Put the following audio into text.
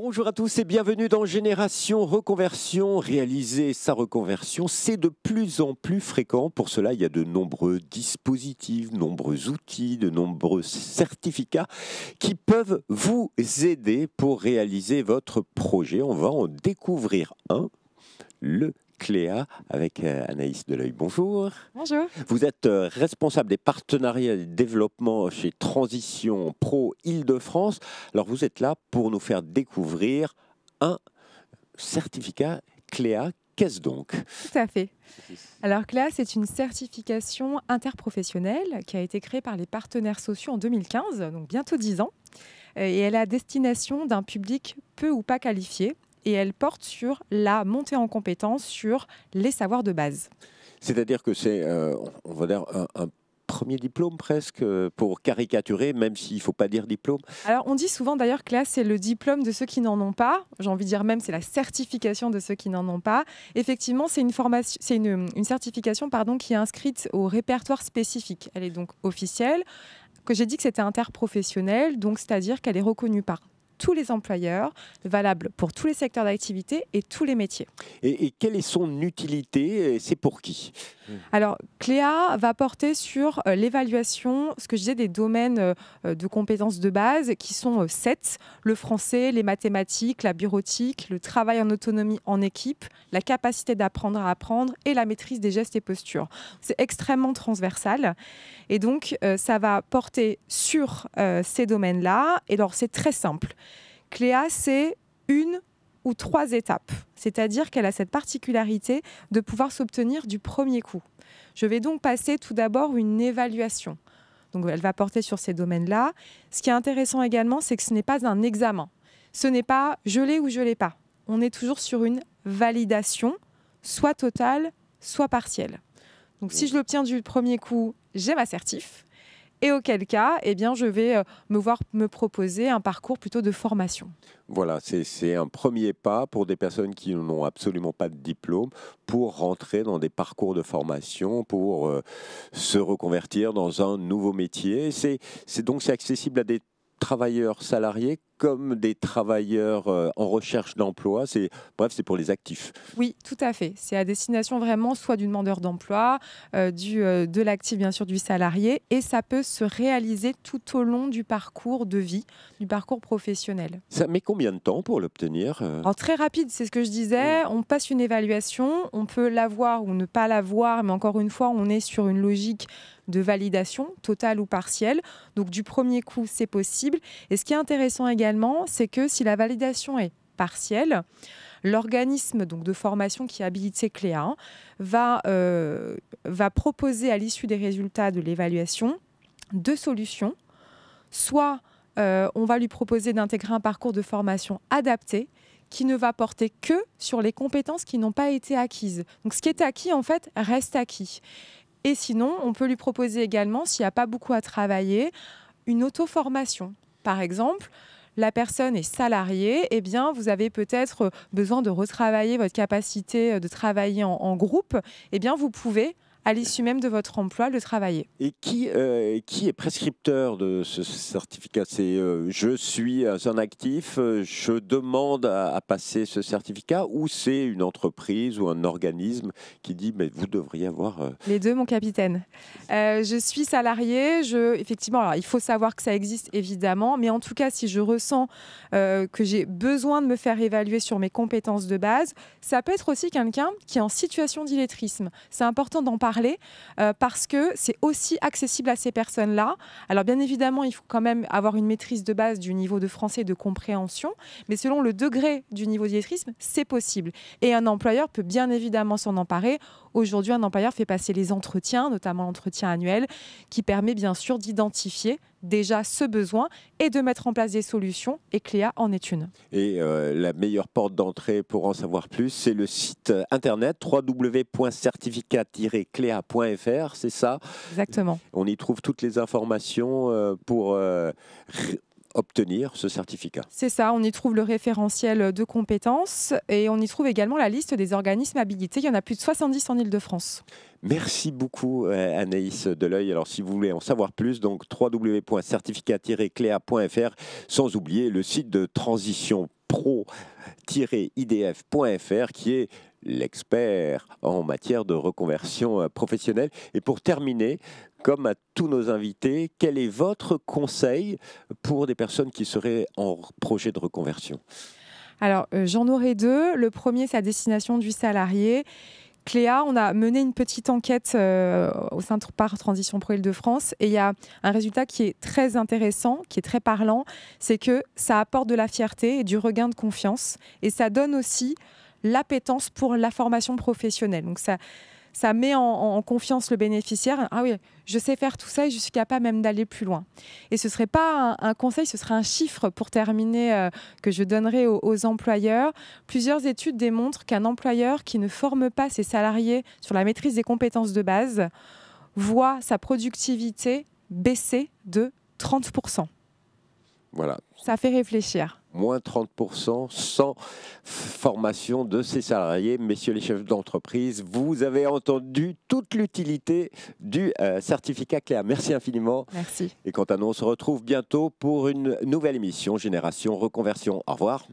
Bonjour à tous et bienvenue dans Génération Reconversion. Réaliser sa reconversion, c'est de plus en plus fréquent. Pour cela, il y a de nombreux dispositifs, nombreux outils, de nombreux certificats qui peuvent vous aider pour réaliser votre projet. On va en découvrir un, le Cléa, avec Anaïs Deleuil. Bonjour. Bonjour. Vous êtes responsable des partenariats et du développement chez Transition Pro Île-de-France. Alors vous êtes là pour nous faire découvrir un certificat Cléa. Qu'est-ce donc? Tout à fait. Alors Cléa, c'est une certification interprofessionnelle qui a été créée par les partenaires sociaux en 2015, donc bientôt 10 ans. Et elle est à destination d'un public peu ou pas qualifié. Et elle porte sur la montée en compétence sur les savoirs de base. C'est-à-dire que c'est, on va dire, un premier diplôme presque, pour caricaturer, même s'il ne faut pas dire diplôme. Alors on dit souvent d'ailleurs que là c'est le diplôme de ceux qui n'en ont pas. J'ai envie de dire même c'est la certification de ceux qui n'en ont pas. Effectivement c'est une formation, c'est une certification qui est inscrite au répertoire spécifique. Elle est donc officielle. Que j'ai dit que c'était interprofessionnel, donc c'est-à-dire qu'elle est reconnue par tous les employeurs, valable pour tous les secteurs d'activité et tous les métiers. Et quelle est son utilité et c'est pour qui? Alors, Cléa va porter sur l'évaluation, ce que je disais, des domaines de compétences de base qui sont 7, le français, les mathématiques, la bureautique, le travail en autonomie en équipe, la capacité d'apprendre à apprendre et la maîtrise des gestes et postures. C'est extrêmement transversal et donc ça va porter sur ces domaines-là. Et alors, c'est très simple. Cléa, c'est une ou 3 étapes. C'est-à-dire qu'elle a cette particularité de pouvoir s'obtenir du premier coup. Je vais donc passer tout d'abord une évaluation. Donc elle va porter sur ces domaines-là. Ce qui est intéressant également, c'est que ce n'est pas un examen. Ce n'est pas je l'ai ou je l'ai pas. On est toujours sur une validation, soit totale, soit partielle. Donc si je l'obtiens du premier coup, j'ai ma certif. Et auquel cas, eh bien, je vais me proposer un parcours plutôt de formation. Voilà, c'est un premier pas pour des personnes qui n'ont absolument pas de diplôme pour rentrer dans des parcours de formation, pour se reconvertir dans un nouveau métier. C'est accessible à des travailleurs salariés comme des travailleurs en recherche d'emploi. Bref, c'est pour les actifs. Oui, tout à fait. C'est à destination vraiment soit du demandeur d'emploi, de l'actif bien sûr du salarié, et ça peut se réaliser tout au long du parcours de vie, du parcours professionnel. Ça met combien de temps pour l'obtenir? Alors très rapide, c'est ce que je disais. On passe une évaluation, on peut l'avoir ou ne pas l'avoir, mais encore une fois, on est sur une logique de validation, totale ou partielle. Donc du premier coup, c'est possible. Et ce qui est intéressant également, c'est que si la validation est partielle, l'organisme donc de formation qui habilite ces Cléa va proposer à l'issue des résultats de l'évaluation 2 solutions. Soit on va lui proposer d'intégrer un parcours de formation adapté qui ne va porter que sur les compétences qui n'ont pas été acquises. Donc ce qui est acquis, en fait, reste acquis. Et sinon, on peut lui proposer également, s'il n'y a pas beaucoup à travailler, une auto-formation. Par exemple, la personne est salariée, eh bien, vous avez peut-être besoin de retravailler votre capacité de travailler en groupe. Eh bien, vous pouvez, à l'issue même de votre emploi, le travailler. Et qui est prescripteur de ce certificat? C'est je suis un actif, je demande à passer ce certificat, ou c'est une entreprise ou un organisme qui dit mais vous devriez avoir... Les deux, mon capitaine. Je suis salariée, effectivement, alors, il faut savoir que ça existe évidemment, mais en tout cas, si je ressens que j'ai besoin de me faire évaluer sur mes compétences de base, ça peut être aussi quelqu'un qui est en situation d'illettrisme. C'est important d'en parler parce que c'est aussi accessible à ces personnes-là. Alors bien évidemment, il faut quand même avoir une maîtrise de base du niveau de français et de compréhension, mais selon le degré du niveau d'illettrisme, c'est possible. Et un employeur peut bien évidemment s'en emparer. Aujourd'hui, un employeur fait passer les entretiens, notamment l'entretien annuel, qui permet bien sûr d'identifier déjà ce besoin et de mettre en place des solutions, et Cléa en est une. Et la meilleure porte d'entrée pour en savoir plus, c'est le site internet www.certificat-cléa.fr, c'est ça? Exactement. On y trouve toutes les informations pour obtenir ce certificat. C'est ça, on y trouve le référentiel de compétences et on y trouve également la liste des organismes habilités. Il y en a plus de 70 en Île-de-France. Merci beaucoup Anaïs Deleuil. Alors si vous voulez en savoir plus, donc www.certificat-cléa.fr, sans oublier le site de Transition pro-idf.fr qui est l'expert en matière de reconversion professionnelle. Et pour terminer, comme à tous nos invités, quel est votre conseil pour des personnes qui seraient en projet de reconversion ? Alors, j'en aurai deux. Le premier, c'est à destination du salarié. Cléa, on a mené une petite enquête au sein de Par Transition Pro Île-de-France et il y a un résultat qui est très intéressant, qui est très parlant, c'est que ça apporte de la fierté et du regain de confiance et ça donne aussi l'appétence pour la formation professionnelle. Donc ça met en confiance le bénéficiaire. Ah oui, je sais faire tout ça et je suis capable même d'aller plus loin. Et ce ne serait pas un conseil, ce serait un chiffre pour terminer que je donnerais aux employeurs. Plusieurs études démontrent qu'un employeur qui ne forme pas ses salariés sur la maîtrise des compétences de base voit sa productivité baisser de 30%. Voilà. Ça fait réfléchir. Moins 30% sans formation de ses salariés. Messieurs les chefs d'entreprise, vous avez entendu toute l'utilité du certificat Cléa. Merci infiniment. Merci. Et quant à nous, on se retrouve bientôt pour une nouvelle émission Génération Reconversion. Au revoir.